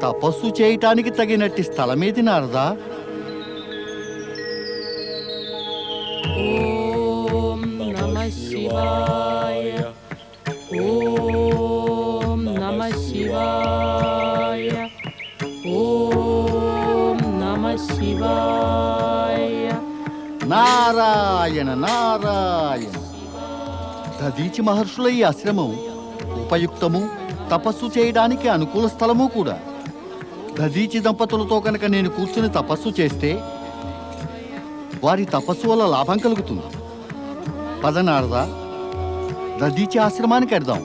తపస్సు చేయటానికి తగినట్టి స్థలమేది నారదా? ఓం నమః శివాయ, ఓం నమః శివాయ, ఓం నమః శివాయ. నారాయణ నారాయణ. దధీచి మహర్షుల ఈ ఆశ్రమం ఉపయుక్తము, తపస్సు చేయడానికి అనుకూల స్థలము కూడా. దధీచి దంపతులతో కనుక నేను కూర్చుని తపస్సు చేస్తే వారి తపస్సు వల్ల లాభం కలుగుతుంది. పద నారదా, దధీచి ఆశ్రమానికి వెళ్దాం.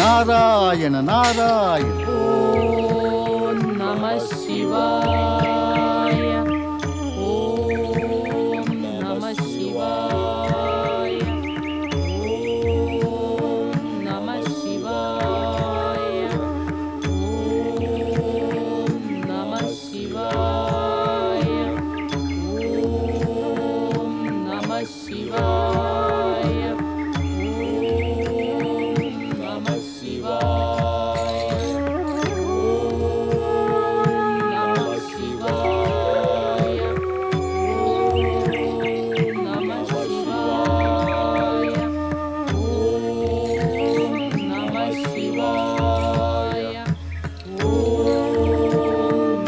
నారాయణ నారాయణ. ఓం నమః శివాయ, ఓం నమః శివాయ, ఓం నమః శివాయ, ఓం నమః శివాయ, ఓం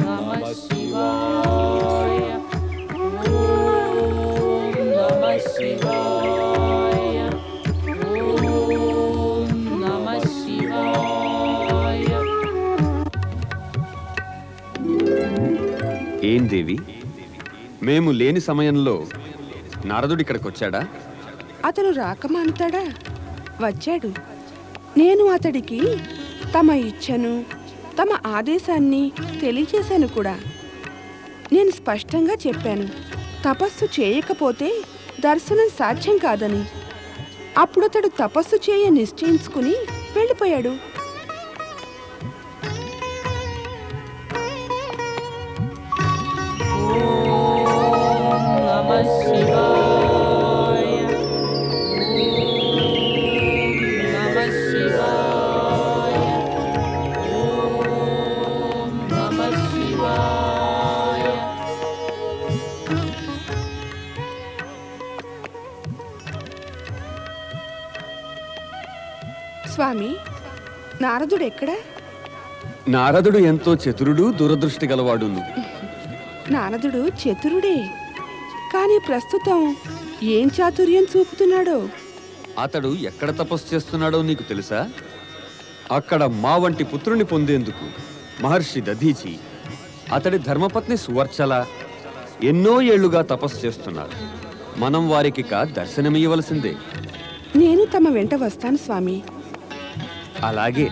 నమః శివాయ, ఓం నమః శివాయ, ఏం దేవి, మేము లేని సమయంలో నారదుడు ఇక్కడికి వచ్చాడా? అతను రాకమానుతాడా? వచ్చాడు. నేను అతడికి తమ ఇచ్ఛను, తమ ఆదేశాన్ని తెలియచేశాను కూడా. నేను స్పష్టంగా చెప్పాను, తపస్సు చేయకపోతే దర్శనం సాధ్యం కాదని. అప్పుడతడు తపస్సు చేయ నిశ్చయించుకుని వెళ్ళిపోయాడు. స్వామి, నారదుడు ఎక్కడా? నారదుడు ఎంతో చతురుడు, దురదృష్టి గలవాడును. నారదుడు చతురుడే, కానీ ప్రస్తుతం ఏం చాతుర్యం చూపుతున్నాడో. అతడు ఎక్కడ తపస్సు చేస్తున్నాడో నీకు తెలుసా? అక్కడ మా వంటి పుత్రుని పొందేందుకు మహర్షి దధీచి, అతడి ధర్మపత్ని సువర్చల ఎన్నో ఏళ్లుగా తపస్సు చేస్తున్నారు. మనం వారికి దర్శనమియ్యవలసిందే. నేను తమ వెంట వస్తాను స్వామి. అలాగే.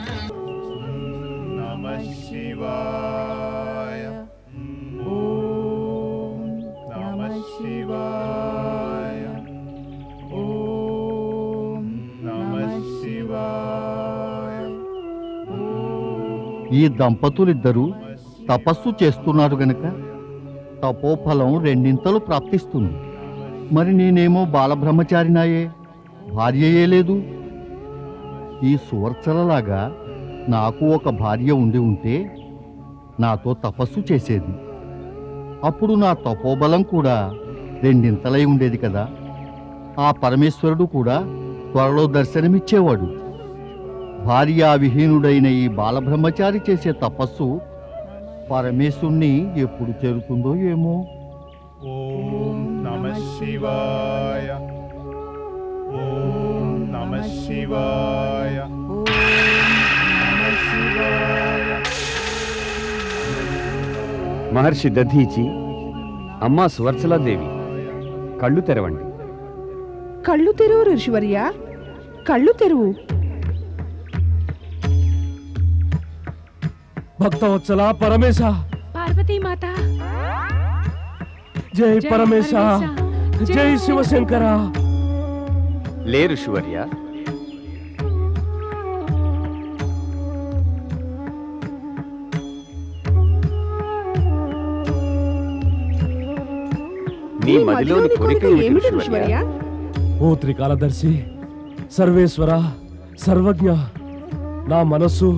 నమః శివాయ, ఓం నమః శివాయ, ఓం నమః శివాయ. ఈ దంపతులిద్దరూ తపస్సు చేస్తున్నారు గనక తపోఫలం రెండింతలు ప్రాప్తిస్తుంది. మరి నేనేమో బాలబ్రహ్మచారినాయే, భార్యయే లేదు. ఈ సువర్చలలాగా నాకు ఒక భార్య ఉండి ఉంటే నాతో తపస్సు చేసేది. అప్పుడు నా తపోబలం కూడా రెండింతలై ఉండేది కదా. ఆ పరమేశ్వరుడు కూడా త్వరలో దర్శనమిచ్చేవాడు. భార్యా విహీనుడైన ఈ బాలబ్రహ్మచారి చేసే తపస్సు పరమేశ్వరుణ్ణి ఎప్పుడు చేరుతుందో ఏమో. ఓం నమః శివాయ, ఓం నమః శివాయ, నమః శివాయ. మహర్షి దధీచి, అమ్మా సువర్చలాదేవి, కళ్ళు తెరవండి. కళ్ళు తెరువు ఋషివర్య, కళ్ళు తెరువు. భక్తవత్సల పరమేశ, పార్వతీమాత, జై పరమేశ, జై శివశంకర. లే ఋషివర్య, నీ మదిలోని కోరిక ఏమిటి ఋషివర్య? ఓ త్రికాలదర్శి, సర్వేశ్వర, సర్వజ్ఞ, నా మనస్సు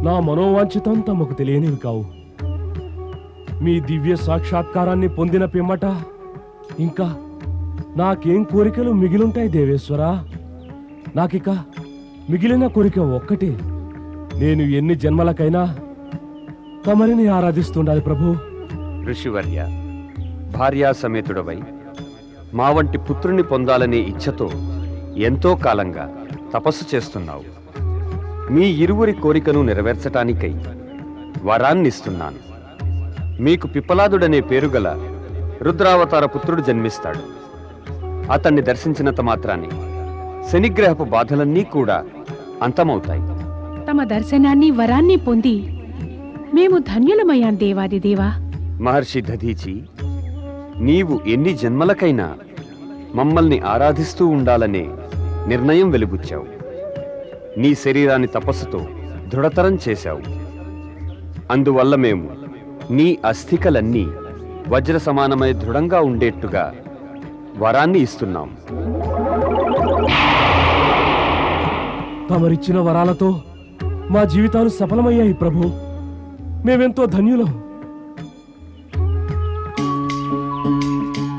నా మనోవాంఛితం తమకు తెలియనివి కావు. మీ దివ్య సాక్షాత్కారాన్ని పొందిన పిమ్మట ఇంకా నాకేం కోరికలు మిగిలుంటాయి దేవేశ్వరా? నాకిక మిగిలిన కోరిక ఒక్కటే. నేను ఎన్ని జన్మలకైనా తమరిని ఆరాధిస్తుండాలి ప్రభు. ఋషివర్య, భార్యా సమేతుడవై మా వంటి పుత్రుని పొందాలనే ఇచ్ఛతో ఎంతో కాలంగా తపస్సు చేస్తున్నావు. మీ ఇరువురి కోరికను నెరవేర్చటానికై వరాన్నిస్తున్నాను. మీకు పిప్పలాదుడనే పేరుగల రుద్రావతార పుత్రుడు జన్మిస్తాడు. అతన్ని దర్శించినంత మాత్రాన్ని శనిగ్రహపు బాధలన్నీ కూడా అంతమవుతాయి. తమ దర్శనాన్ని వరాన్ని పొంది మేము ధన్యులమయ్యాం దేవాదిదేవా. మహర్షి దధీచి, నీవు ఎన్ని జన్మలకైనా మమ్మల్ని ఆరాధిస్తూ ఉండాలనే నిర్ణయం వెలుబుచ్చావు. నీ శరీరాన్ని తపస్సుతో దృఢతరం చేశావు. అందువల్ల మేము నీ అస్థికలన్నీ వజ్ర సమానమై దృఢంగా ఉండేట్టుగా వరాన్ని ఇస్తున్నాం. తమరిచ్చిన వరాలతో మా జీవితాలు సఫలమయ్యాయి ప్రభు. మేమెంతో ధన్యులం.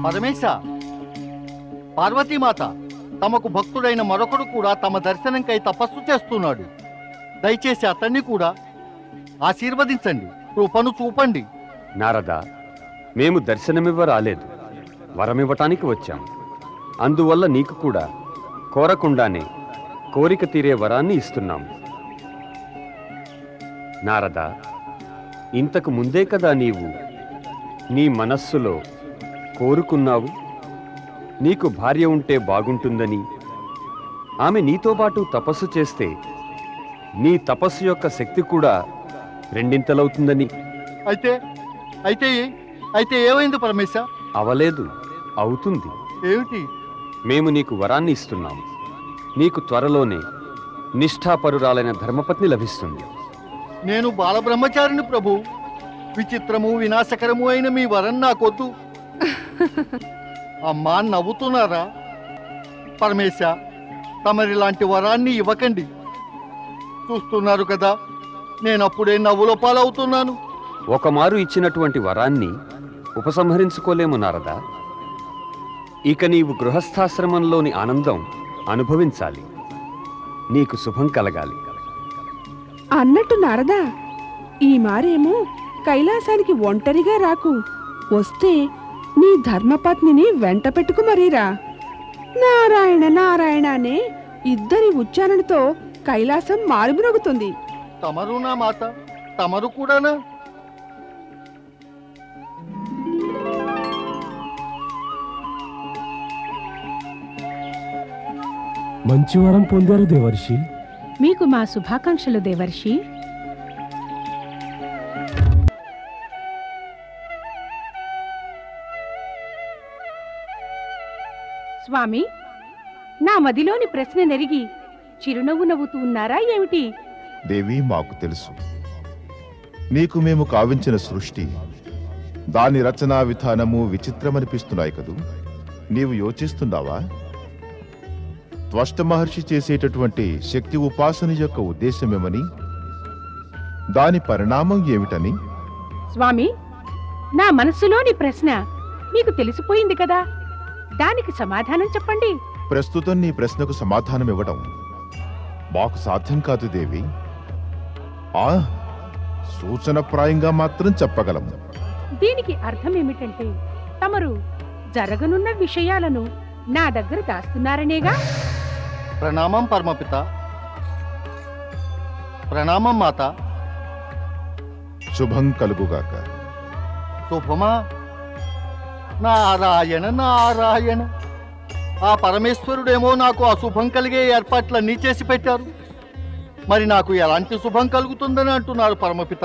పరమేశ, పార్వతీమాత, తమకు భక్తుడైన మరొకడు కూడా తమ దర్శనంకై తపస్సు చేస్తున్నాడు. దయచేసి అతన్ని కూడా ఆశీర్వదించండి, కృపను చూపండి. నారద, మేము దర్శనమివ్వ రాలేదు, వరమివ్వటానికి వచ్చాం. అందువల్ల నీకు కూడా కోరకుండానే కోరిక తీరే వరాన్ని ఇస్తున్నాం. నారద, ఇంతకు ముందే కదా నీవు నీ మనస్సులో కోరుకున్నావు నీకు భార్య ఉంటే బాగుంటుందని. ఆమె నీతో పాటు తపస్సు చేస్తే నీ తపస్సు యొక్క శక్తి కూడా రెండింతలవుతుందని. అయితే అయితే అయితే ఏమైంది పరమేశ? అవలేదు, అవుతుంది. ఏమిటి? మేము నీకు వరాన్ని ఇస్తున్నాం. నీకు త్వరలోనే నిష్ఠాపరురాలైన ధర్మపత్ని లభిస్తుంది. నేను బాలబ్రహ్మచారిని ప్రభు. విచిత్రము వినాశకరము అయిన మీ వరం నాకొద్దు. అమ్మా, నవ్వుతున్నారా? పరమేశ, తమరిలాంటి వరాన్ని ఇవ్వకండి. చూస్తున్నారు కదా, నేనప్పుడే నవ్వుల పాలవుతున్నాను. ఒకమారు ఇచ్చినటువంటి వరాన్ని ఉపసంహరించుకోలేము నారదా. ఇక నీవు గృహస్థాశ్రమంలోని ఆనందం అనుభవించాలి. నీకు శుభం కలగాలి. అన్నట్టు నారదా, ఈ మారేమో కైలాసానికి ఒంటరిగా రాకు. వస్తే నీ ధర్మపత్నిని వెంట పెట్టుకు మరీరా. నారాయణ నారాయణ అనే ఇద్దరి ఉచ్చారణతో కైలాసం మారుమ్రోగుతుంది. తమరు నా మాత, తమరు కూడానా? మంచి వరం పొందారు దేవర్షి. మీకు మా శుభాకాంక్షలు దేవర్షి. స్వామి, నా మదిలోని ప్రశ్న నెరిగి చిరునవ్వు నవ్వుతూ ఉన్నారా ఏమిటి? దేవి, మాకు తెలుసు. నీకు మేము కావించిన సృష్టి, దాని రచనా విధానము విచిత్రమనిపిస్తున్నాయి కదూ. నీవు యోచిస్తున్నావా? త్వష్ట మహర్షి చేసేటటువంటి శక్తి ఉపాసన యొక్క ఉద్దేశమేమని, దాని పరిణామం ఏమిటని? స్వామి, నా మనస్సులోని ప్రశ్న మీకు తెలిసిపోయింది కదా, దానికి సమాధానం చెప్పండి. ప్రస్తుతం నీ ప్రశ్నకు సమాధానం ఇవ్వడం మాకు సాధ్యం కాదు దేవి. సూచనప్రాయంగా మాత్రం చెప్పగలము. దీనికి అర్థం ఏమిటంటే తమరు జరగనున్న విషయాలను నా దగ్గర దాస్తున్నారనేగా? ప్రణామం పరమపిత. ప్రణామం మాత. శుభం కలుగుగాక. శుభమా? నారాయణ నారాయణ. ఆ పరమేశ్వరుడేమో నాకు అశుభం కలిగే ఏర్పాట్లన్నీ చేసి పెట్టారు. మరి నాకు ఎలాంటి శుభం కలుగుతుందని అంటున్నారు పరమపిత?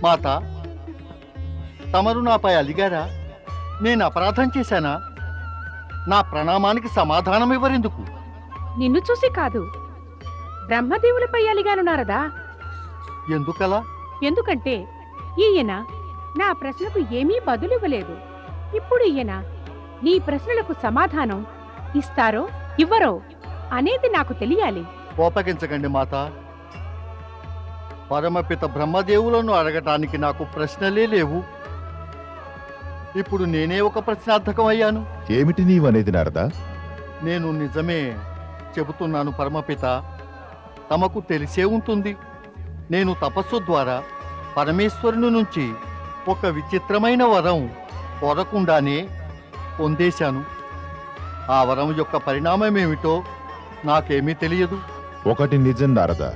మాత, తమరు నాపై అలిగారా? నేను అపరాధం చేశానా? నా ప్రణామానికి సమాధానం ఇవ్వరెందుకు? నిన్ను చూసి కాదు, బ్రహ్మదేవులపై అలిగాను నారదా. ఎందుకలా? ఎందుకంటే ఈయన నా ప్రశ్నకు ఏమీ బదులివ్వలేదు. ఇప్పుడు ఈయన నీ ప్రశ్నలకు సమాధానం ఇస్తారో ఇవ్వరో అనేది నాకు తెలియాలి. కోపగించకండి మాత. పరమపిత బ్రహ్మదేవులను అడగటానికి నాకు ప్రశ్నలే లేవు. ఇప్పుడు నేనే ఒక ప్రశ్నార్థకం అయ్యాను. ఏమిటి నీవనేది నారదా? నేను నిజమే చెబుతున్నాను పరమపిత. తమకు తెలిసే ఉంటుంది, నేను తపస్సు ద్వారా పరమేశ్వరుని నుంచి ఒక విచిత్రమైన వరం కోరకుండానే పొందేశాను. ఆ వరం యొక్క పరిణామం ఏమిటో నాకేమీ తెలియదు. ఒకటి నిజం నారదా,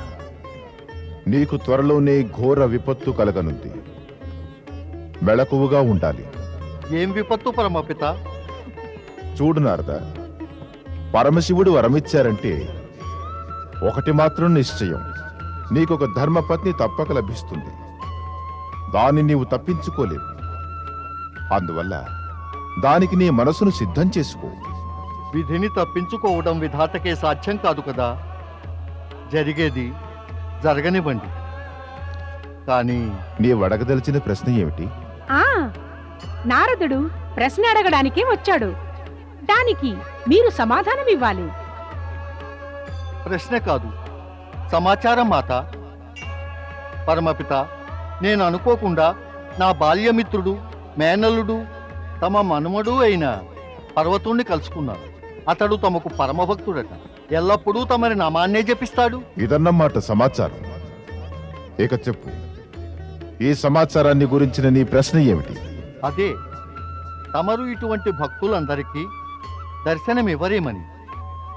నీకు త్వరలోనే ఘోర విపత్తు కలగనుంది. మెళకువగా ఉండాలి. ఏం విపత్తు పరమపిత? చూడు నారదా, పరమశివుడు వరమిచ్చారంటే ఒకటి మాత్రం నిశ్చయం, నీకొక ధర్మపత్ని తప్పక లభిస్తుంది. దాన్ని నీవు తప్పించుకోలేవు. అందువల్ల దానికి నీ మనసును సిద్ధం చేసుకో. విధిని తప్పించుకోవడం విధాతకే సాధ్యం కాదు కదా. జరిగేది జరగనివ్వండి. కానీ నీవు అడగదలిచిన ప్రశ్న ఏమిటి? ఆ నారదుడు ప్రశ్న అడగడానికే వచ్చాడు. దానికి మీరు సమాధానం ఇవ్వాలి. ప్రశ్న కాదు, సమాచారం మాత. పరమపిత, నేను అనుకోకుండా నా బాల్యమిత్రుడు మేనల్లుడు తమ మనుమడు అయిన పర్వతుణ్ణి కలుసుకున్నాను. అతడు తమకు పరమభక్తుడట. ఎల్లప్పుడూ తమరి నామాన్నే జపిస్తాడు. ఇదన్నమాట సమాచారం. ఇక చెప్పు, ఈ సమాచారాన్ని గురించిన నీ ప్రశ్న ఏమిటి? అదే, తమరు ఇటువంటి భక్తులందరికీ దర్శనమివ్వరేమని,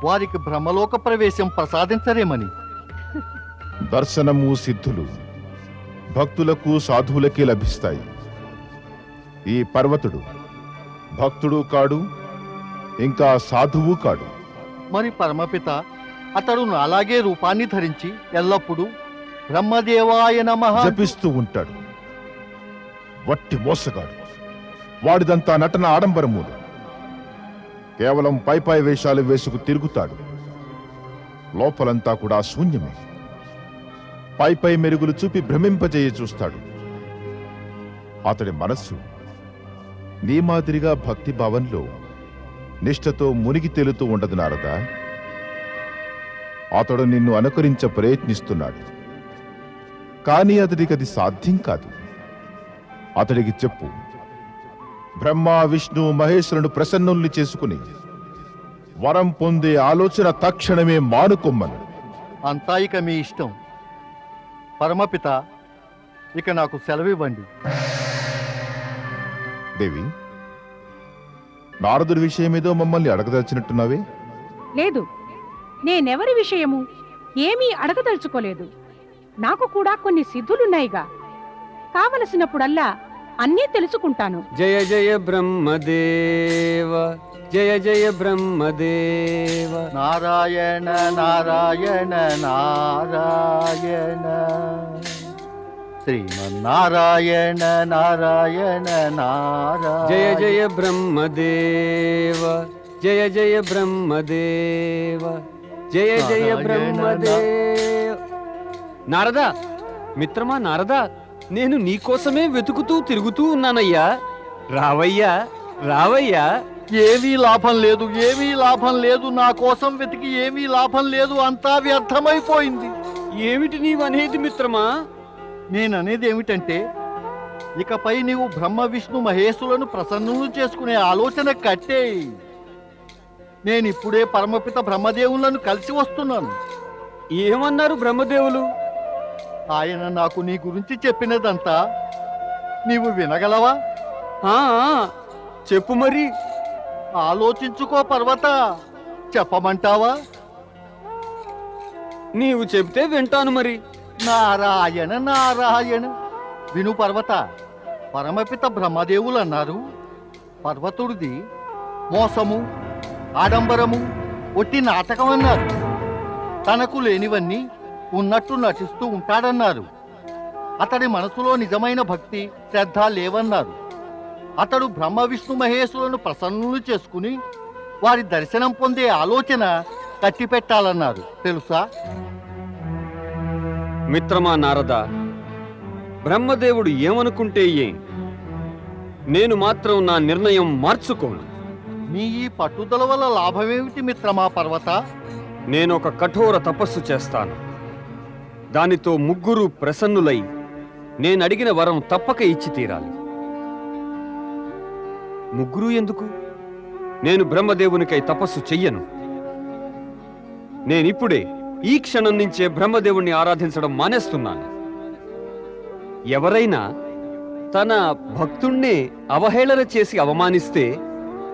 వారికి బ్రహ్మలోక ప్రవేశం ప్రసాదించరేమని. దర్శనము సిద్ధులు భక్తులకు సాధువులకే లభిస్తాయి. ఈ పర్వతుడు భక్తుడు కాడు, ఇంకా సాధువు కాడు. మరి పరమపిత, అతడు అలాగే రూపాన్ని ధరించి ఎల్లప్పుడూ బ్రహ్మదేవాయ నమః జపిస్తూ ఉంటాడు. వట్టి మోసగాడు. వాడిదంతా నటన ఆడంబరములు. కేవలం పై వేషాలు వేసుకు తిరుగుతాడు. లోపలంతా కూడా శూన్యమే. పై మెరుగులు చూపి భ్రమింపజేయ చూస్తాడు. అతడి మనస్సు నీ మాదిరిగా భక్తి భావంలో నిష్ఠతో మునిగి తేలుతూ ఉండదు నారదా. అతడు నిన్ను అనుకరించ ప్రయత్నిస్తున్నాడు. కానీ అతడికి అది సాధ్యం కాదు. అతడికి చెప్పు, బ్రహ్మ విష్ణు మహేశ్వరుడు ప్రసన్నుల్ని చేసుకుని వరం పొందే ఆలోచన తక్షణమే మానుకొమ్మను. అంతా ఇక మీ ఇష్టం. పరమపిత, ఇక నాకు సెలవివ్వండి. దేవి, నారదుడి విషయమేదో మమ్మల్ని అడగదలిచినట్టున్నావే? లేదు, నేనెవరి విషయము ఏమీ అడగదలుచుకోలేదు. నాకు కూడా కొన్ని సిద్ధులున్నాయిగా. కావలసినప్పుడల్లా అన్నీ తెలుసుకుంటాను. జయ జయ బ్రహ్మదేవ, జయ జయ బ్రహ్మదేవ. నారాయణ నారాయణ నారాయణ, శ్రీమన్నారాయణ నారాయణ నారాయణ. జయ జయ బ్రహ్మదేవ, జయ జయ బ్రహ్మదేవ, జయ జయ బ్రహ్మదేవ. నారదా, మిత్రమా నారదా, నేను నీకోసమే వెతుకుతూ తిరుగుతూ ఉన్నానయ్యా. రావయ్యా, రావయ్యా. ఏమీ లాభం లేదు, ఏమీ లాభం లేదు. నా కోసం వెతికి ఏమీ లాభం లేదు. అంతా వ్యర్థమైపోయింది. ఏమిటి నీవనేది మిత్రమా? నేననేది ఏమిటంటే, ఇకపై నీవు బ్రహ్మ విష్ణు మహేశులను ప్రసన్నులు చేసుకునే ఆలోచన కట్టేయి. నేనిప్పుడే పరమపిత బ్రహ్మదేవులను కలిసి వస్తున్నాను. ఏమన్నారు బ్రహ్మదేవులు? ఆయన నాకు నీ గురించి చెప్పినదంతా నీవు వినగలవా? ఆ, చెప్పు మరి. ఆలోచించుకో పర్వత. చెప్పమంటావా? నీవు చెప్తే వింటాను మరి. నారాయణ నారాయణ. విను పర్వత. పరమపిత బ్రహ్మదేవులు అన్నారు, పర్వతుడిది మోసము, ఆడంబరము, ఒట్టి నాటకం అన్నారు. తనకు లేనివన్నీ ఉన్నట్టు నటిస్తూ ఉంటాడన్నారు. అతడి మనసులో నిజమైన భక్తి శ్రద్ధ లేవన్నారు. అతడు బ్రహ్మ విష్ణు మహేశ్వరులను ప్రసన్నులు చేసుకుని వారి దర్శనం పొందే ఆలోచన కట్టిపెట్టాలన్నారు. తెలుసా? మిత్రమా నారదా, బ్రహ్మదేవుడు ఏమనుకుంటే ఏం, నేను మాత్రం నా నిర్ణయం మార్చుకోను. నీ ఈ పట్టుదల వల్ల లాభమేమిటి మిత్రమా పర్వత? నేను ఒక కఠోర తపస్సు చేస్తాను. దానితో ముగ్గురు ప్రసన్నులై నేనడిగిన వరం తప్పక ఇచ్చి తీరాలి. ముగ్గురు ఎందుకు? నేను బ్రహ్మదేవునికై తపస్సు చెయ్యను. నేనిప్పుడే ఈ క్షణం నుంచే బ్రహ్మదేవుణ్ణి ఆరాధించడం మానేస్తున్నాను. ఎవరైనా తన భక్తుణ్ణే అవహేళన చేసి అవమానిస్తే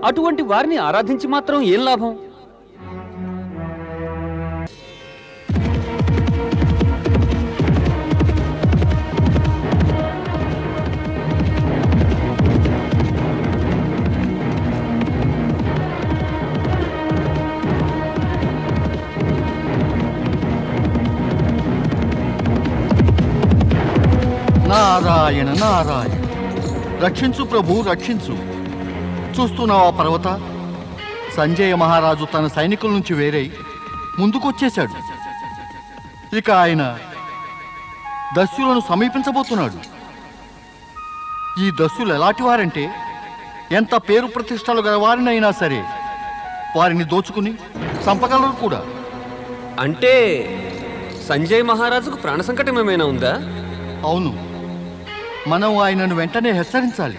అటువంటి వారిని ఆరాధించి మాత్రం ఏం లాభం? నారాయణ నారాయణ, రక్షించు ప్రభు, రక్షించు. చూస్తున్నావా పర్వత, సంజయ మహారాజు తన సైనికుల నుంచి వేరై ముందుకొచ్చేశాడు. ఇక ఆయన దస్యులను సమీపించబోతున్నాడు. ఈ దస్యులు ఎలాంటి వారంటే ఎంత పేరు ప్రతిష్టలు గల వారినైనా సరే వారిని దోచుకుని చంపగలరు కూడా. అంటే సంజయ్ మహారాజుకు ప్రాణ సంకటం ఏమైనా ఉందా? అవును, మనం ఆయనను వెంటనే హెచ్చరించాలి.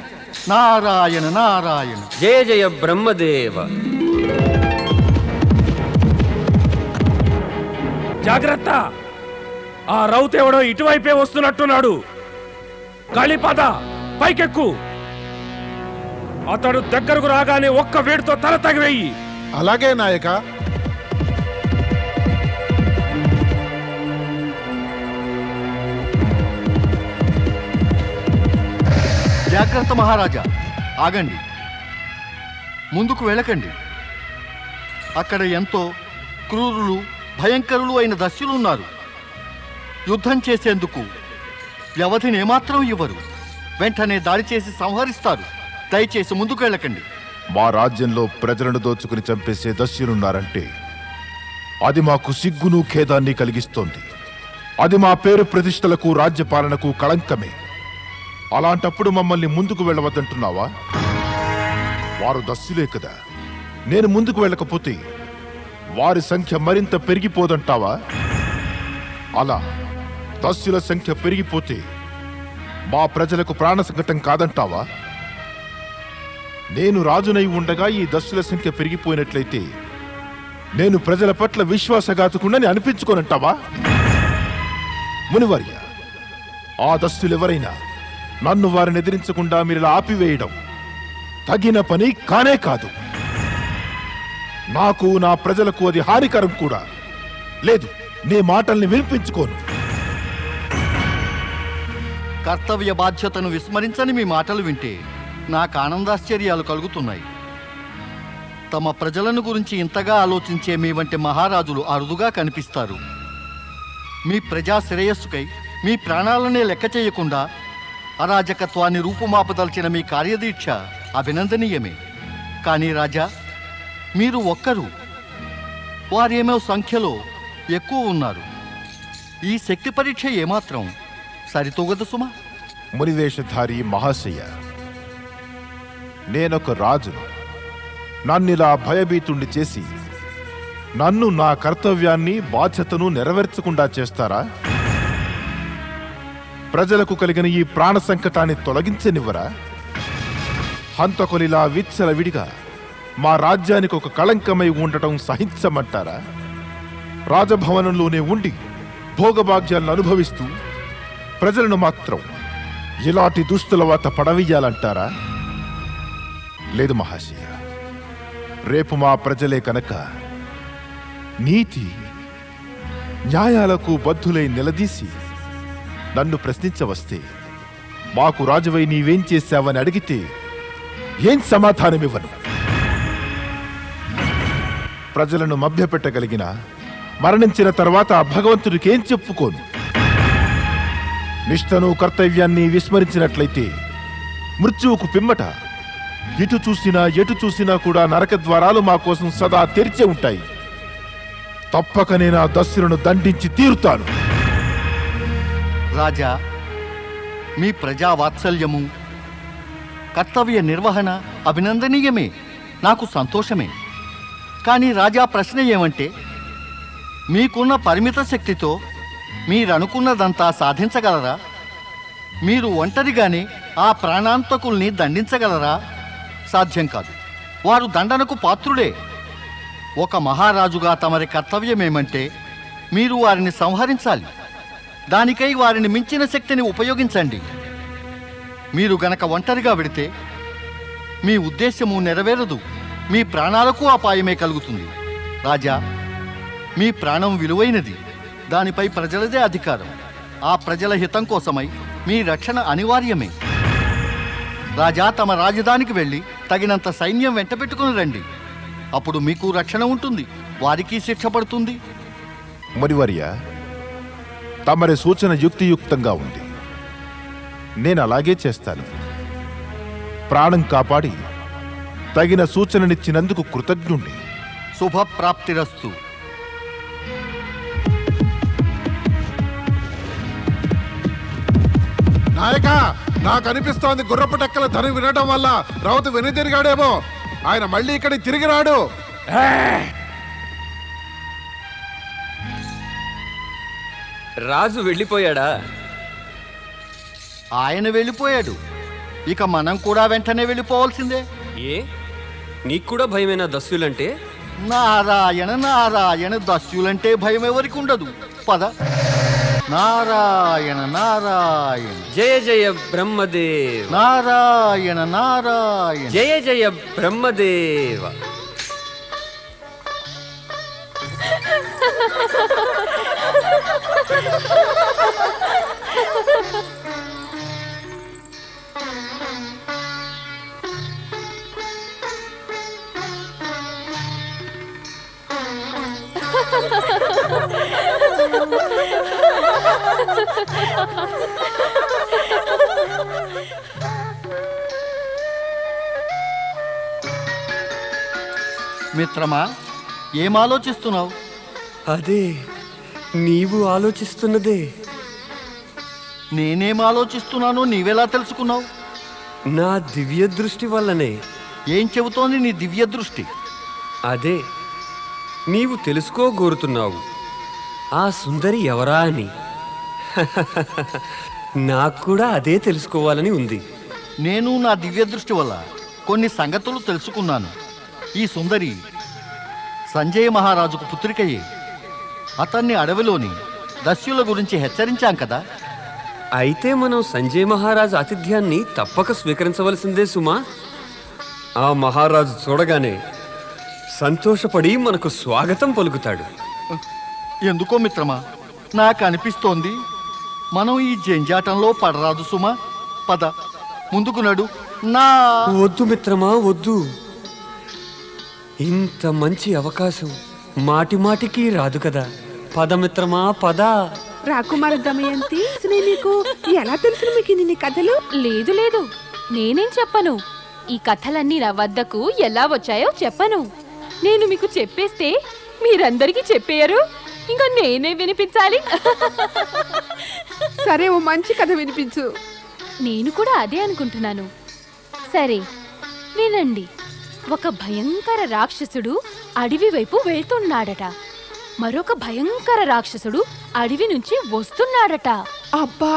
నారాయణ నారాయణ. జయ జయ బ్రహ్మదేవ. జాగ్రత్త, ఆ రౌతేవడో ఇటువైపే వస్తున్నట్టున్నాడు. కాళీపాద, పైకెక్కు. అతడు దగ్గరకు రాగానే ఒక్క వేడితో తల తగివేయి. అలాగే నాయక. జాగ్రత్త మహారాజా, ఆగండి, ముందుకు వెళ్ళకండి. అక్కడ ఎంతో క్రూరులు, భయంకరులు అయిన దస్యులున్నారు. యుద్ధం చేసేందుకు వ్యవధిని ఏమాత్రం ఇవ్వరు. వెంటనే దాడి చేసి సంహరిస్తారు. దయచేసి ముందుకు వెళ్ళకండి. మా రాజ్యంలో ప్రజలను దోచుకుని చంపేసే దస్యులున్నారంటే అది మాకు సిగ్గును ఖేదాన్ని కలిగిస్తోంది. అది మా పేరు ప్రతిష్టలకు, రాజ్యపాలనకు కళంకమే. అలాంటప్పుడు మమ్మల్ని ముందుకు వెళ్ళవద్దంటున్నావా? వారు దస్యులే కదా. నేను ముందుకు వెళ్ళకపోతే వారి సంఖ్య మరింత పెరిగిపోదంటావా? అలా దస్యుల సంఖ్య పెరిగిపోతే మా ప్రజలకు ప్రాణ సంకటం కాదంటావా? నేను రాజునై ఉండగా ఈ దస్యుల సంఖ్య పెరిగిపోయినట్లయితే నేను ప్రజల పట్ల విశ్వాసఘాతకుండని అనిపించుకోనంటావా? మునివర్య, ఆ దస్యులెవరైనా నన్ను వారిని ఎదిరించకుండా మీరు ఆపివేయడం తగిన పని కానే కాదు. నాకు, నా ప్రజలకు అది హానికరం కూడా. లేదు, నీ మాటల్ని వినిపించుకోను. కర్తవ్య బాధ్యతను విస్మరించని మీ మాటలు వింటే నాకు ఆనందాశ్చర్యాలు కలుగుతున్నాయి. తమ ప్రజలను గురించి ఇంతగా ఆలోచించే మీ వంటి మహారాజులు అరుదుగా కనిపిస్తారు. మీ ప్రజా శ్రేయస్సుకై మీ ప్రాణాలనే లెక్క చేయకుండా అరాజకత్వాన్ని రూపుమాపదల్చిన మీ కార్యదీక్ష అభినందనీయమే. కానీ రాజా, మీరు ఒక్కరు, వారేమో సంఖ్యలో ఎక్కువ ఉన్నారు. ఈ శక్తి పరీక్ష ఏమాత్రం సరితూగదు సుమా. మునివేషధారి మహాశయ, నేనొక రాజును. నన్నిలా భయభీతుణ్ణి చేసి నన్ను, నా కర్తవ్యాన్ని, బాధ్యతను నెరవేర్చకుండా చేస్తారా? ప్రజలకు కలిగిన ఈ ప్రాణ సంకటాన్ని తొలగించనివ్వరా? హంతకులిలా విచ్చలవిడిగా మా రాజ్యానికి ఒక కళంకమై ఉండటం సహించమంటారా? రాజభవనంలోనే ఉండి భోగభాగ్యాలను అనుభవిస్తూ ప్రజలను మాత్రం ఇలాంటి దుస్తుల వాత పడవేయాలంటారా? లేదు మహాశయ, రేపు మా ప్రజలే కనుక నీతి న్యాయాలకు బద్ధులై నిలదీసి నన్ను ప్రశ్నించవస్తే, మాకు రాజువై నీవేం చేశావని అడిగితే ఏం సమాధానమివ్వను? ప్రజలను మభ్యపెట్టగలిగిన మరణించిన తర్వాత భగవంతుడికి ఏం చెప్పుకోను? నిష్ఠను, కర్తవ్యాన్ని విస్మరించినట్లయితే మృత్యువుకు పిమ్మట ఇటు చూసినా ఎటు చూసినా కూడా నరక ద్వారాలు మా కోసం సదా తెరిచే ఉంటాయి. తప్పక నేను ఆ దస్యులను దండించి తీరుతాను. రాజా, మీ ప్రజా వాత్సల్యము, కర్తవ్య నిర్వహణ అభినందనీయమే, నాకు సంతోషమే. కానీ రాజా, ప్రశ్న ఏమంటే మీకున్న పరిమిత శక్తితో మీరనుకున్నదంతా సాధించగలరా? మీరు ఒంటరిగానే ఆ ప్రాణాంతకుల్ని దండించగలరా? సాధ్యం కాదు. వారు దండనకు పాత్రుడే. ఒక మహారాజుగా తమరి కర్తవ్యమేమంటే మీరు వారిని సంహరించాలి. దానికై వారిని మించిన శక్తిని ఉపయోగించండి. మీరు గనక ఒంటరిగా వెడితే మీ ఉద్దేశ్యము నెరవేరదు. మీ ప్రాణాలకు అపాయమే కలుగుతుంది. రాజా, మీ ప్రాణం విలువైనది. దానిపై ప్రజలదే అధికారం. ఆ ప్రజల హితం కోసమై మీ రక్షణ అనివార్యమే. రాజా, తమ రాజధానికి వెళ్ళి తగినంత సైన్యం వెంటబెట్టుకుని రండి. అప్పుడు మీకు రక్షణ ఉంటుంది, వారికి శిక్ష పడుతుంది. మునివర్య, తమరి సూచన యుక్తియుక్తంగా ఉంది. నేను అలాగే చేస్తాను. ప్రాణం కాపాడి తగిన సూచననిచ్చినందుకు కృతజ్ఞుణ్ణి. శుభప్రాప్తిరస్తు. నాయక, నాకు అనిపిస్తోంది గుర్రపు టెక్కల ధనం వినడం వల్ల రౌతు వెనుదిరిగాడేమో. ఆయన మళ్ళీ ఇక్కడికి తిరిగి రాడు. రాజు వెళ్ళిపోయాడా? ఆయన వెళ్ళిపోయాడు. ఇక మనం కూడా వెంటనే వెళ్ళిపోవాల్సిందే. ఏ, నీకు కూడా భయమేనా దస్యులంటే? నారాయణ నారాయణ, దస్యులంటే భయం ఎవరికి ఉండదు. పద. నారాయణ నారాయణ. జయ జయ బ్రహ్మదేవ. నారాయణ నారాయణ. జయ జయ బ్రహ్మదేవ. మిత్రమా, ఏం ఆలోచిస్తున్నావు? అదే నీవు ఆలోచిస్తున్నదే. నేనేం ఆలోచిస్తున్నానో నీవెలా తెలుసుకున్నావు? నా దివ్య దృష్టి వల్లనే. ఏం చెబుతోంది నీ దివ్య దృష్టి? అదే నీవు తెలుసుకోగోరుతున్నావు, ఆ సుందరి ఎవరా అని. నాకు కూడా అదే తెలుసుకోవాలని ఉంది. నేను నా దివ్య దృష్టి వల్ల కొన్ని సంగతులు తెలుసుకున్నాను. ఈ సుందరి సంజయ మహారాజుకు పుత్రికయే. అతన్ని అడవిలోని దస్యుల గురించి హెచ్చరించాం కదా. అయితే మనం సంజయ్ మహారాజు ఆతిథ్యాన్ని తప్పక స్వీకరించవలసిందే సుమా. ఆ మహారాజు చూడగానే సంతోషపడి మనకు స్వాగతం పలుకుతాడు. ఎందుకో మిత్రమా, నాకు అనిపిస్తోంది మనం ఈ జంజాటంలో పడరాదు సుమా. పద, ముందుకు నడు. వద్దు మిత్రమా, వద్దు. ఇంత మంచి అవకాశం మాటి మాటికి రాదు కదా. పద మిత్రమా, పద. రాకుమార దమయంతి, అసలు నీకు ఎలా తెలుసు మీకు ఇన్ని కథలు? లేదు లేదు, నేనేం చెప్పను. ఈ కథలన్నీ నా వద్దకు ఎలా వచ్చాయో చెప్పను. నేను మీకు చెప్పేస్తే మీరందరికీ చెప్పేయరు, ఇంకా నేనే వినిపించాలి. సరే, ఓ మంచి కథ వినిపించు. నేను కూడా అదే అనుకుంటున్నాను. సరే వినండి. ఒక భయంకర రాక్షసుడు అడవి వైపు వెళ్తున్నాడట. మరొక భయంకర రాక్షసుడు అడవి నుంచి వస్తున్నాడట. అబ్బా,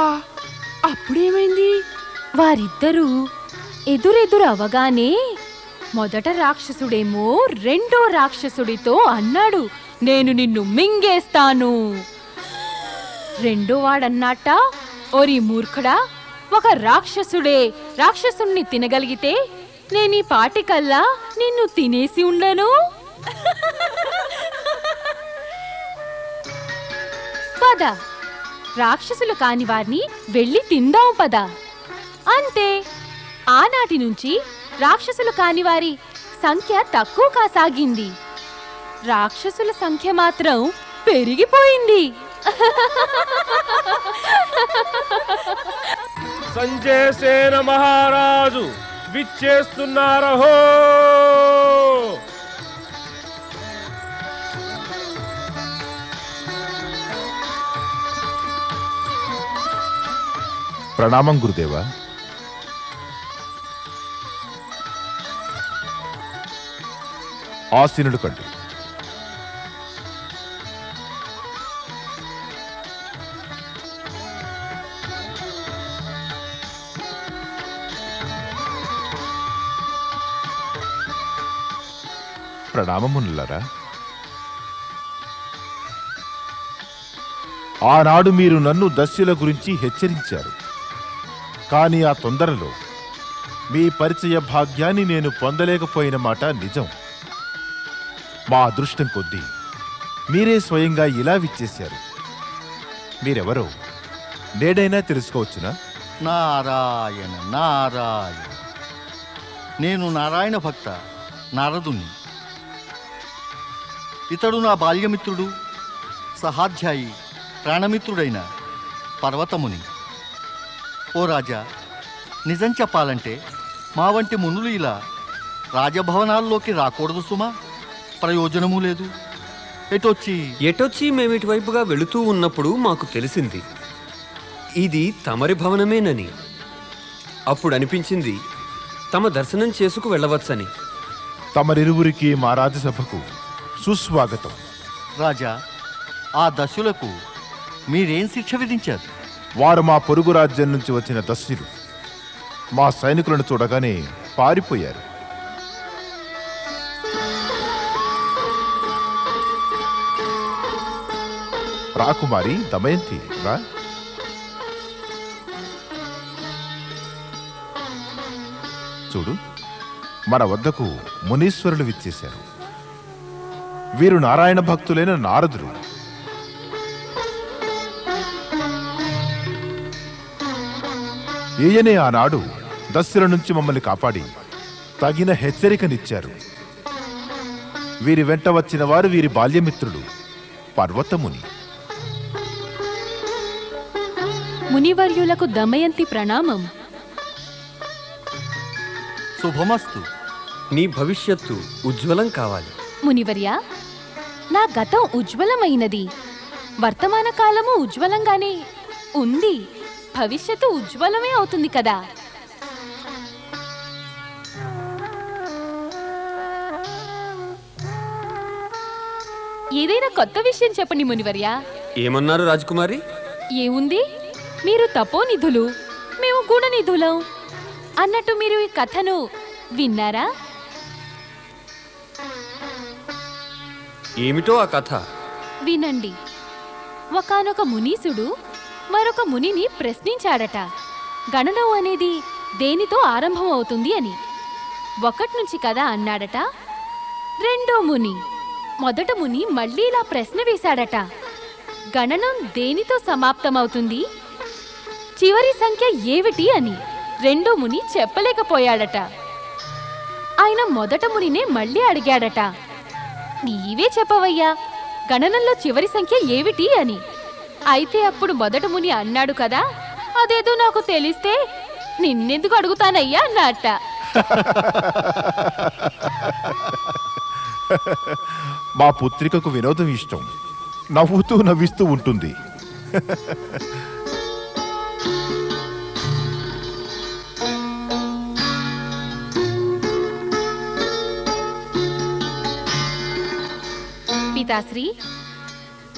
అప్పుడేమైంది? వారిద్దరూ ఎదురెదురు అవగానే మొదట రాక్షసుడేమో రెండో రాక్షసుడితో అన్నాడు, నేను నిన్ను మింగేస్తాను. రెండో వాడన్నట్ట, ఓరి మూర్ఖుడా, ఒక రాక్షసుడే రాక్షసుణ్ణి తినగలిగితే నేను ఈ పాటికల్లా నిన్ను తినేసి ఉండను. పద, రాక్షసులు కాని వారిని వెళ్ళి తిందాం పద. అంతే. ఆనాటి నుంచి రాక్షసులు కాని వారి సంఖ్య తక్కువ కాసాగింది. రాక్షసుల సంఖ్య మాత్రం పెరిగిపోయింది. సంజయసేన మహారాజు విచ్చేస్తున్నారహో. ప్రణామం గురుదేవా. ఆసీనుడు కండి. ప్రణామమునులరా. ఆనాడు మీరు నన్ను దస్యుల గురించి హెచ్చరించారు. కానీ ఆ తొందరలో మీ పరిచయ భాగ్యాన్ని నేను పొందలేకపోయిన మాట నిజం. మా అదృష్టం కొద్దీ మీరే స్వయంగా ఇలా విచ్చేశారు. మీరెవరో నేడైనా తెలుసుకోవచ్చునా? నారాయణ నారాయణ. నేను నారాయణ భక్త నారదుని. ఇతడు నా బాల్యమిత్రుడు, సహాధ్యాయి, ప్రాణమిత్రుడైన పర్వతముని. ఓ రాజా, నిజం చెప్పాలంటే మా వంటి మునులు ఇలా రాజభవనాల్లోకి రాకూడదు సుమా. ప్రయోజనము లేదు. ఎటొచ్చి మేమిటివైపుగా వెళుతూ ఉన్నప్పుడు మాకు తెలిసింది ఇది తమరి భవనమేనని. అప్పుడు అనిపించింది తమ దర్శనం చేసుకు వెళ్ళవచ్చని. తమరిరువురికి మా రాజ్యసభకు సుస్వాగతం. రాజా, ఆ దస్యులకు మీరేం శిక్ష విధించారు? వారు మా పొరుగు రాజ్యం నుంచి వచ్చిన దస్యులు. మా సైనికులను చూడగానే పారిపోయారు. రాకుమారి దమయంతి, రా. చూడు, మన వద్దకు మునీశ్వరులు విచ్చేశారు. వీరు నారాయణ భక్తులైన నారదులు. ఈయనే ఆనాడు దస్యుల నుంచి మమ్మల్ని కాపాడి తగిన హెచ్చరికనిచ్చారు. వీరి వెంట వచ్చిన వారు వీరి బాల్యమిత్రుడు పర్వతముని. మునివర్యులకు దమయంతి ప్రణామం. శుభమస్తు. నీ భవిష్యత్తు ఉజ్వలం కావాలి. మునివర్య, నా గతం ఉజ్వలమైనది, వర్తమాన కాలము ఉజ్వలంగానే ఉంది. భవిష్యత్తు ఉజ్వలమే అవుతుంది కదా. ఏదైనా కొత్త విషయం చెప్పండి మునివర్య. ఏమన్నారు రాజకుమారి? ఏముంది, మీరు తపోనిధులు, మేము గుణనిధులం అన్నట్టు మీరు ఈ కథను విన్నారా? ఏమిటో ఆ కథ? వినండి. ఒకానొక మునీసుడు మరొక మునిని ప్రశ్నించాడట, గణనం అనేది దేనితో ఆరంభం అవుతుంది అని. 1 నుంచి కదా అన్నాడట. రెండో ముని, మొదట ముని మళ్ళీ ఇలా ప్రశ్న వేశాడట, గణనం దేనితో సమాప్తమవుతుంది, చివరి సంఖ్య ఏమిటి అని. రెండో ముని చెప్పలేకపోయాడట. ఆయన మొదట మునినే మళ్ళీ అడిగాడట, నీవే చెప్పవయ్యా, గణనంలో చివరి సంఖ్య ఏమిటి అని. అయితే అప్పుడు మొదట ముని అన్నాడు కదా, అదేదో నాకు తెలిస్తే నిన్నెందుకు అడుగుతానయ్యా అన్నట్ట. మా పుత్రికకు వినోదం ఇష్టం, నవ్వుతూ నవ్విస్తూ ఉంటుంది. పితాశ్రీ,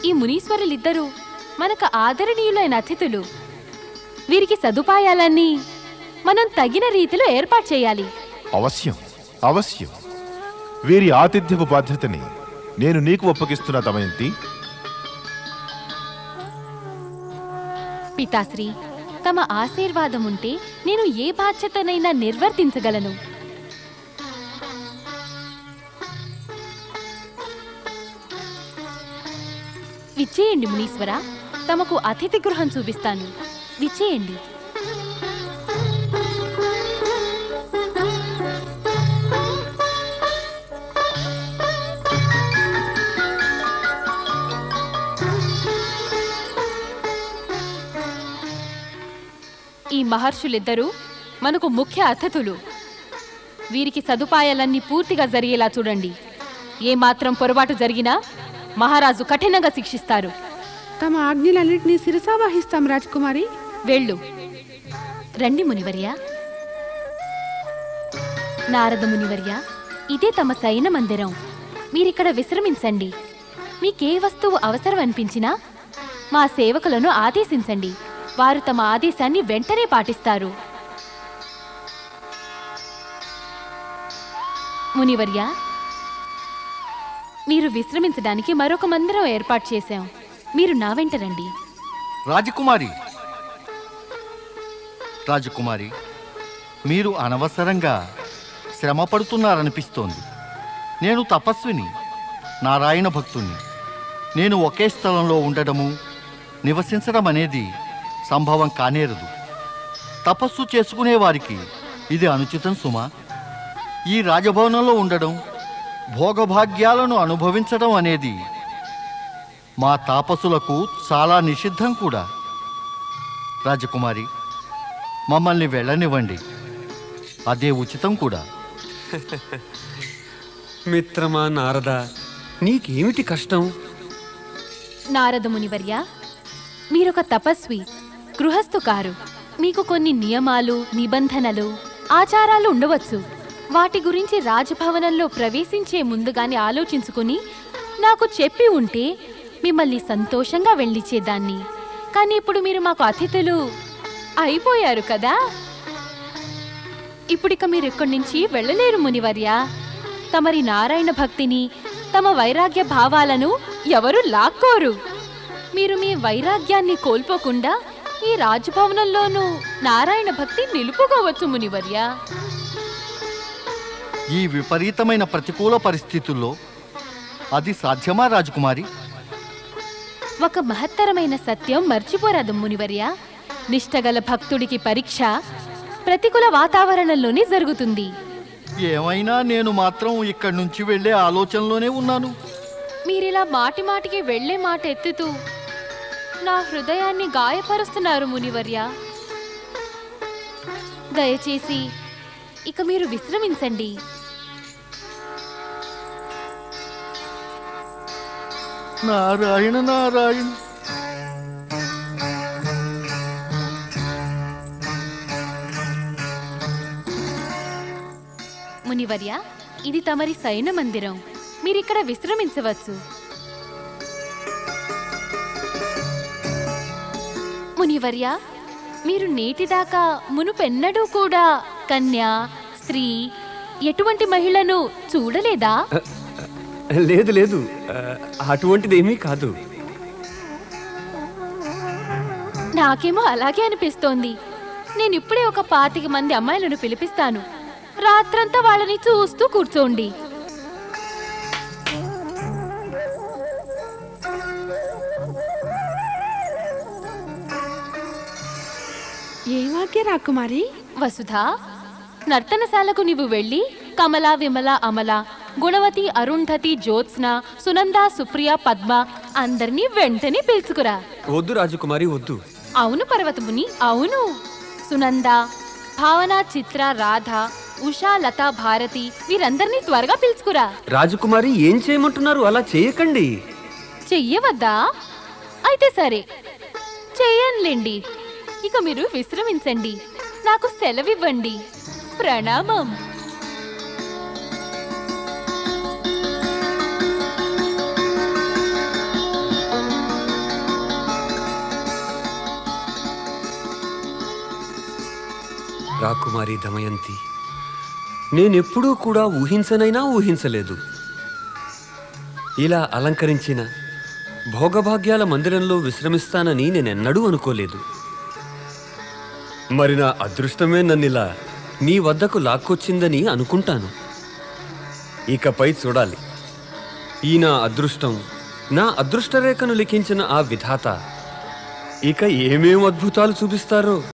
ఈ మునీశ్వరులిద్దరూ మనకు ఆదరణీయులైన అతిథులు. వీరికి సదుపాయాలన్నీ మనం తగిన రీతిలో ఏర్పాటు చేయాలి. అవశ్యం, అవశ్యం. వీరి ఆతిథ్యపు బాధ్యతని నేను నీకు ఒప్పగిస్తున్నా దమయంతి. పితాశ్రీ, తమ ఆశీర్వాదం ఉంటే నేను ఏ బాధ్యతనైనా నిర్వర్తించగలను. విచ్చేయండి మునీశ్వర, తమకు అతిథి గృహం చూపిస్తాను. విచ్చేయండి. ఈ మహర్షులిద్దరూ మనకు ముఖ్య అతిథులు. వీరికి సదుపాయాలన్నీ పూర్తిగా జరిగేలా చూడండి. ఏమాత్రం పొరపాటు జరిగినా మహారాజు కఠినంగా శిక్షిస్తారు. తమ ఆజ్ఞలన్నింటినీ శిరసావహిస్తాం రాజకుమారి. వెళ్ళు. రండి మునివర్య. నారద మునివర్య, ఇదే తమ శయన మందిరం. మీరిక్కడ విశ్రమించండి. మీకే వస్తువు అవసరం అనిపించినా మా సేవకులను ఆదేశించండి. వారు తమ ఆదేశాన్ని వెంటనే పాటిస్తారు. మునివర్య, మీరు విశ్రమించడానికి మరొక మందిరం ఏర్పాటు చేశాం. మీరు నా వెంట రండి. రాజకుమారి, మీరు అనవసరంగా శ్రమ పడుతున్నారనిపిస్తోంది. నేను తపస్విని, నారాయణ భక్తుణ్ణి. నేను ఒకే స్థలంలో ఉండడము, నివసించడం అనేది సంభవం కానేరదు. తపస్సు చేసుకునే వారికి ఇది అనుచితం సుమా. ఈ రాజభవనంలో ఉండడం, భోగభాగ్యాలను అనుభవించడం అనేది మా తాపసులకు చాలా నిషిద్ధం కూడా. రాజకుమారి, మమ్మల్ని వెళ్ళనివ్వండి, అదే ఉచితం కూడా. మిత్రమా నారద, నీకేమిటి కష్టం? నారద మునివర్య, మీరొక తపస్వి, గృహస్థు కారు. మీకు కొన్ని నియమాలు, నిబంధనలు, ఆచారాలు ఉండవచ్చు. వాటి గురించి రాజభవనంలో ప్రవేశించే ముందుగానే ఆలోచించుకుని నాకు చెప్పి ఉంటే మిమ్మల్ని సంతోషంగా వెళ్ళిచ్చేదాన్ని. కానీ ఇప్పుడు మీరు మాకు అతిథులు అయిపోయారు కదా. ఇప్పుడిక మీరు ఇక్కడి నుంచి వెళ్ళలేరు మునివర్య. తమరి నారాయణ భక్తిని, తమ వైరాగ్య భావాలను ఎవరు లాక్కోరు. మీరు మీ వైరాగ్యాన్ని కోల్పోకుండా ఈ రాజభవనంలోనూ నారాయణ భక్తి నిలుపుకోవచ్చు మునివర్య. ఈ విపరీతమైన ప్రతికూల పరిస్థితుల్లో అది సాధ్యమా రాజకుమారి? ఒక మహత్తరమైన సత్యం మర్చిపోరాదు మునివర్య. నిష్టగల భక్తుడికి పరీక్ష ప్రతికూల వాతావరణంలోనే జరుగుతుంది. ఏమైనా నేను మాత్రం ఇక్కడి నుంచి వెళ్ళే ఆలోచనలోనే ఉన్నాను. మీరిలా మాటి మాటికి వెళ్లే మాట ఎత్తుతూ నా హృదయాన్ని గాయపరుస్తున్నారు మునివర్య. దయచేసి ఇక మీరు విశ్రమించండి. నారాయణ నారాయణ. మునివర్య, ఇది తమరి శయన మందిరం. మీరిక్కడ విశ్రమించవచ్చు. మునివర్య, మీరు నేటిదాకా మునుపెన్నడూ కూడా కన్య, స్త్రీ, ఎటువంటి మహిళను చూడలేదా? లేదు లేదు, అటువంటిదేమీ కాదు. నాకేమో అలాగే అనిపిస్తోంది. నేను ఇప్పుడే ఒక 25 మంది అమ్మాయిలను పిలిపిస్తాను. రాత్రంతా వాళ్ళని చూస్తూ కూర్చోండి. ఏమాకే రాకుమారి? వసుధా, నర్తనశాలకు నీవు వెళ్ళి కమల, విమల, అమల, గుణవతి, అరుంధతి, జ్యోత్స్న, సునంద, సుప్రియ, పద్మ అందరినీ వెంటనే పిలుచుకురా. వద్దు రాజకుమారి, వద్దు. అవును పర్వతముని, అవును. సునంద, భావన, చిత్ర, రాధ, ఉషా, లత, భారతి వీరందరినీ త్వరగా పిలుచుకురా. రాజకుమారి, ఏం చేయమంటున్నారు? అలా చేయకండి. చెయ్యవద్దా? అయితే సరే, చెయ్యనులేండి. ఇక మీరు విశ్రమించండి. నాకు సెలవివ్వండి. ప్రణామం. రాకుమారి దమయంతి, నేనెప్పుడూ కూడా ఊహించనైనా ఊహించలేదు. ఇలా అలంకరించిన భోగభాగ్యాల మందిరంలో విశ్రమిస్తానని నేనెన్నడూ అనుకోలేదు. మరి నా అదృష్టమే నన్నిలా నీ వద్దకు లాక్కొచ్చిందని అనుకుంటాను. ఇకపై చూడాలి, ఈ నా అదృష్టం, నా అదృష్టరేఖను లిఖించిన ఆ విధాత ఇక ఏమేం అద్భుతాలు చూపిస్తారో.